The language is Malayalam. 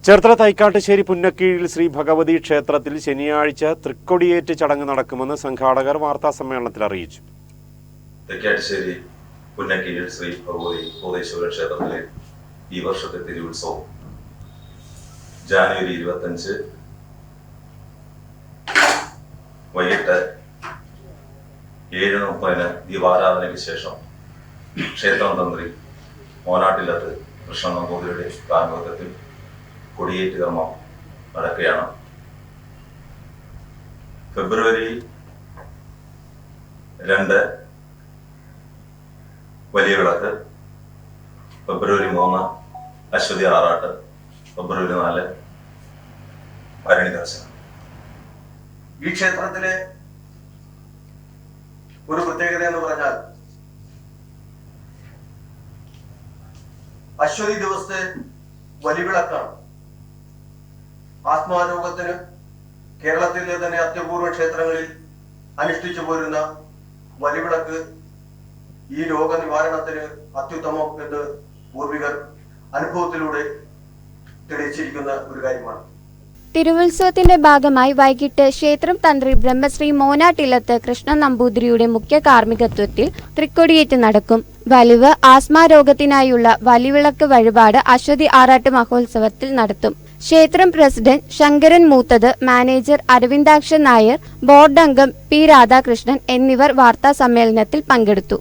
ചേർത്തല തൈക്കാട്ടുശ്ശേരി പുന്നക്കീഴിൽ ശ്രീ ഭഗവതി ക്ഷേത്രത്തിൽ ശനിയാഴ്ച തൃക്കൊടിയേറ്റ് ചടങ്ങ് നടക്കുമെന്ന് സംഘാടകർ വാർത്താസമ്മേളനത്തിൽ അറിയിച്ചു. തൈക്കാട്ടുശ്ശേരി പുന്നക്കീഴിൽ ശ്രീ ഭഗവതി ഭൂതേശ്വര ക്ഷേത്രത്തിലെ ഈ വർഷത്തെ തിരുവുത്സവം ജാനുവരി 25 വൈകിട്ട് 7:30 ദീപാരാധനയ്ക്ക് ശേഷം ക്ഷേത്രം തന്ത്രി മോനാട്ടിലത്ത് കൃഷ്ണൻ നമ്പൂതിരിയുടെ കാർമ്മികത്വത്തിൽ കൊടിയേറ്റ് കർമ്മം നടക്കുകയാണ്. ഫെബ്രുവരി 2 വലിയ വിളക്ക്, ഫെബ്രുവരി 3 അശ്വതി ആറാട്ട്, ഫെബ്രുവരി 4 ഭരണി ദർശനം. ഈ ക്ഷേത്രത്തിലെ ഒരു പ്രത്യേകത എന്ന് പറഞ്ഞാൽ അശ്വതി ദിവസത്തെ വലിവിളക്കാണ്. ആത്മാരോഗത്തിന് കേരളത്തിലെ തന്നെ അത്യപൂർവ ക്ഷേത്രങ്ങളിൽ അനുഷ്ഠിച്ചു പോരുന്ന വലിവിളക്ക് ഈ രോഗനിവാരണത്തിന് അത്യുത്തമം എന്ന് പൂർവികർ അനുഭവത്തിലൂടെ തെളിയിച്ചിരിക്കുന്ന ഒരു കാര്യമാണ്. തിരുവുത്സവത്തിന്റെ ഭാഗമായി വൈകിട്ട് ക്ഷേത്രം തന്ത്രി ബ്രഹ്മശ്രീ മോനാട്ടിലത്ത് കൃഷ്ണൻ നമ്പൂതിരിയുടെ മുഖ്യ കാർമ്മികത്വത്തിൽ തൃക്കൊടിയേറ്റ് നടക്കും. വലിവ് ആസ്മ രോഗത്തിനായുള്ള വലിവിളക്ക് വഴിപാട് അശ്വതി ആറാട്ട് മഹോത്സവത്തിൽ നടത്തും. ക്ഷേത്രം പ്രസിഡന്റ് ശങ്കരൻ മൂത്തത്, മാനേജർ അരവിന്ദാക്ഷൻ നായർ, ബോർഡ് അംഗം പി രാധാകൃഷ്ണൻ എന്നിവർ വാർത്താ സമ്മേളനത്തിൽ പങ്കെടുത്തു.